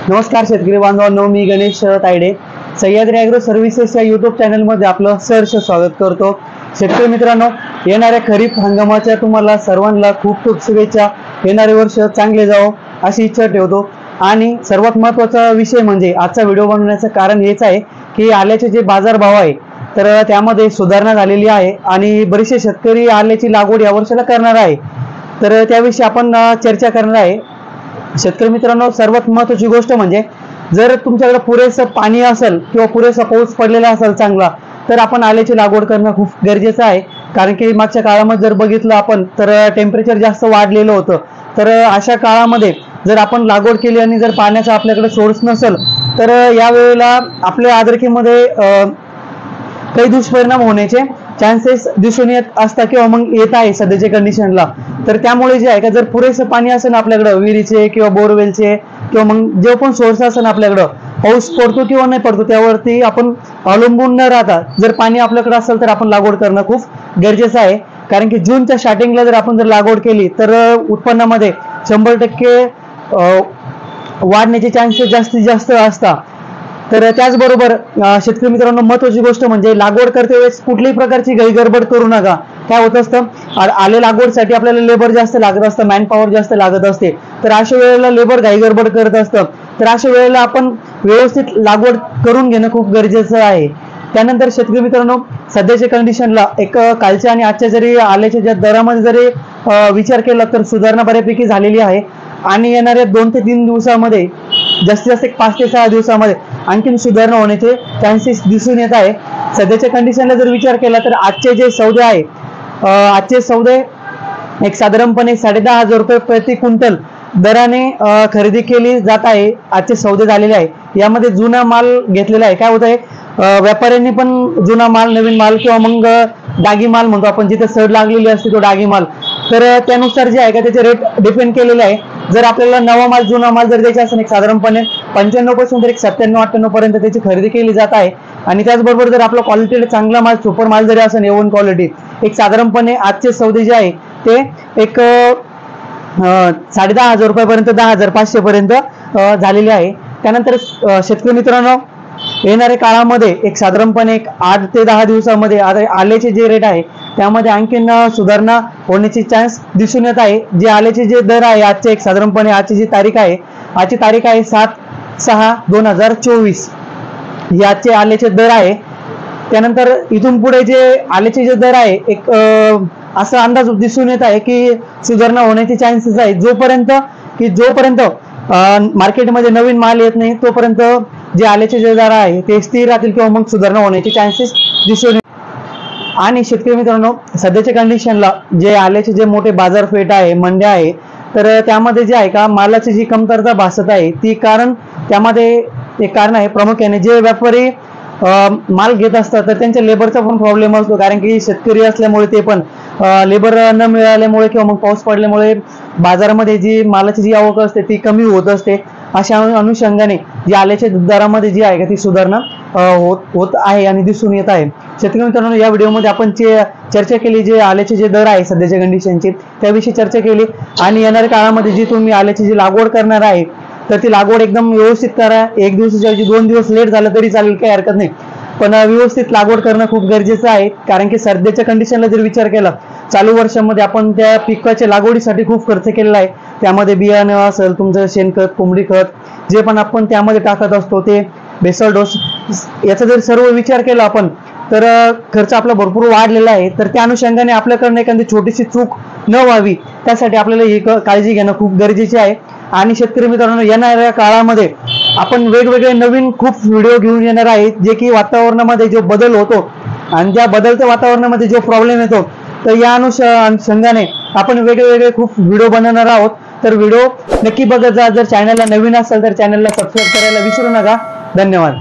नमस्कार शेतकरी बांधवांनो, मी गणेश तायडे सह्याद्री ॲग्रो सर्व्हिसेस या यूट्यूब चॅनलमध्ये आपलं सहर्ष स्वागत करतो। शेतकरी मित्रांनो, येणाऱ्या खरीप हंगामाच्या तुम्हाला सर्वांना खूप खूप शुभेच्छा। येणारे वर्ष चांगले जावो अशी इच्छा ठेवतो। आणि सर्वात महत्त्वाचा विषय म्हणजे आजचा व्हिडिओ बनवण्याचं कारण हेच आहे की आल्याचे जे बाजारभाव आहे तर त्यामध्ये सुधारणा झालेली आहे आणि बरेचसे शेतकरी आल्याची लागवड या वर्षाला करणार आहे, तर त्याविषयी आपण चर्चा करणार आहे। शेतकरी मित्रांनो, सर्वात महत्त्वाची गोष्ट म्हणजे जर तुमच्याकडे पुरेसं पाणी असेल किंवा पुरेसा पाऊस पडलेला असेल चांगला, तर आपण आल्याची लागवड करणं खूप गरजेचं आहे। कारण की मागच्या काळामध्ये जर बघितलं आपण तर टेम्परेचर जास्त वाढलेलं होतं, तर अशा काळामध्ये जर आपण लागवड केली आणि जर पाण्याचा आपल्याकडे सोर्स नसेल तर यावेळेला आपल्या अद्रकीमध्ये काही दुष्परिणाम होण्याचे चान्सेस दिसून येत असतात किंवा मग येत आहे सध्याच्या कंडिशनला। तर त्यामुळे जे आहे का, जर पुरेसं पाणी असेल आपल्याकडे विहिरीचे किंवा बोरवेलचे किंवा मग जे पण सोर्स असेल आपल्याकडं, पाऊस पडतो किंवा नाही पडतो त्यावरती आपण अवलंबून न राहता जर पाणी आपल्याकडे असेल तर आपण लागवड करणं खूप गरजेचं आहे। कारण की जूनच्या स्टार्टिंगला जर आपण जर लागवड केली तर उत्पन्नामध्ये 100% वाढण्याचे चान्सेस जास्तीत जास्त असतात। तर त्याचबरोबर शेतकरी मित्रांनो, महत्त्वाची गोष्ट म्हणजे लागवड करते वेळेस कुठल्याही प्रकारची गडबड करू नका। काय होत असतं, आले लागवडसाठी आपल्याला लेबर जास्त लागत असतं, मॅन पॉवर जास्त लागत असते, तर अशा वेळेला लेबर गडबड करत असतं। तर अशा वेळेला आपण व्यवस्थित लागवड करून घेणं खूप गरजेचं आहे। त्यानंतर शेतकरी मित्रांनो, सध्याच्या कंडिशनला एक कालच्या आणि आजच्या जरी आल्याच्या ज्या दरामध्ये जरी विचार केला तर सुधारणा बऱ्यापैकी झालेली आहे आणि येणाऱ्या 2 ते 3 दिवसामध्ये जास्तीत जास्त 5 ते 6 दिवसामध्ये आणखीन सुधारणा होण्याचे चान्सेस दिसून येत आहे। सध्याच्या कंडिशनला जर विचार केला तर आजचे जे सौदे आहे, आजचे सौदे एक साधारणपणे 10,500 रुपये प्रति क्विंटल दराने खरेदी केली जात आहे। आजचे सौदे झालेले आहे, यामध्ये जुना माल घेतलेला आहे। काय होत आहे, व्यापाऱ्यांनी पण जुना माल, नवीन माल किंवा मग डागी माल म्हणतो आपण, जिथे सड लागलेली असते तो डागी माल, तर त्यानुसार जे आहे का त्याचे रेट डिपेंड केलेले आहे। जर आपल्याला नवा माल जुना माल जर द्यायचा असेल एक साधारणपणे 95 पासून तर 97-98 पर्यंत त्याची खरेदी केली जात आहे। आणि त्याचबरोबर जर आपला क्वालिटी चांगला माल, सुपर माल जरी असेल A1 क्वालिटी, एक साधारणपणे आजचे सौदे जे आहे ते एक 10,500 रुपयापर्यंत 10,500 पर्यंत झालेले आहे। त्यानंतर शेतकरी मित्रांनो, येणाऱ्या काळामध्ये एक साधारणपणे 8 ते 10 दिवसामध्ये आल्याचे जे रेट आहे त्यामध्ये आणखीन सुधारणा होण्याची चान्स दिसून येत आहे। जे आल्याचे जे दर आहे आजचे एक साधारणपणे आजची जी तारीख आहे, आजची तारीख आहे 7/6/2024 हे आजचे आल्याचे दर आहे। त्यानंतर इथून पुढे जे आल्याचे जे दर आहे एक असा अंदाज दिसून येत आहे की सुधारणा होण्याचे चान्सेस आहे। जोपर्यंत मार्केटमध्ये नवीन माल येत नाही तोपर्यंत जे आल्याचे जे दर आहे ते स्थिर राहतील किंवा मग सुधारणा होण्याचे चान्सेस दिसून येतील। आणि शेतकरी मित्रांनो, सध्याच्या कंडिशनला जे आल्याचे जे मोठे बाजारपेठ आहे, मंड्या आहे, तर त्यामध्ये जे आहे का मालाची जी कमतरता भासत आहे ती त्यामध्ये एक कारण आहे प्रामुख्याने जे व्यापारी माल घेत असतात तर त्यांच्या लेबरचा पण प्रॉब्लेम असतो। कारण की शेतकरी असल्यामुळे ते पण लेबर न मिळाल्यामुळे किंवा मग पाऊस पडल्यामुळे बाजारामध्ये जी मालाची जी आवक असते ती कमी होत असते। अशा अनुषंगाने जी आल्याच्या दरामध्ये जी आहे का ती सुधारणा होत आहे आणि दिसून येत आहे। शेतकरी मित्रांनो, या व्हिडिओमध्ये आपण चर्चा केली जे आल्याचे जे दर आहे सध्याच्या कंडिशनची त्याविषयी चर्चा केली। आणि येणाऱ्या काळामध्ये जी तुम्ही आल्याची जी लागवड करणार आहे तर ती लागवड एकदम व्यवस्थित करा। 1 दिवसाच्या ऐवजी 2 दिवस लेट झालं तरी चालेल, काही हरकत नाही, पण व्यवस्थित लागवड करणं खूप गरजेचं आहे। कारण की सध्याच्या कंडिशनला जर विचार केला, चालू वर्षामध्ये आपण त्या पिकाच्या लागवडीसाठी खूप खर्च केलेला आहे। त्यामध्ये बियाणं असेल, तुमचं शेणखत, कोंबडी खत जे पण आपण त्यामध्ये टाकत असतो, ते बेसल डोस, याचा जर सर्व विचार केला आपण तर खर्च आपला भरपूर वाढलेला आहे। तर त्या अनुषंगाने आपल्याकडनं एखादी छोटीशी चूक न व्हावी त्यासाठी आपल्याला ही काळजी घेणं खूप गरजेचे आहे। आणि शेतकरी मित्रांनो, येणाऱ्या काळामध्ये आपण वेगवेगळे नवीन खूप व्हिडिओ घेऊन येणार आहेत, जे की वातावरणामध्ये जो बदल होतो आणि त्या बदलत्या वातावरणामध्ये जो प्रॉब्लेम येतो, तर या अनुषंगाने आपण वेगवेगळे खूप व्हिडिओ बनवणार आहोत। तर व्हिडिओ नक्की बघत जा। जर चॅनलला नवीन असेल तर चॅनलला सबस्क्राईब करायला विसरू नका। धन्यवाद।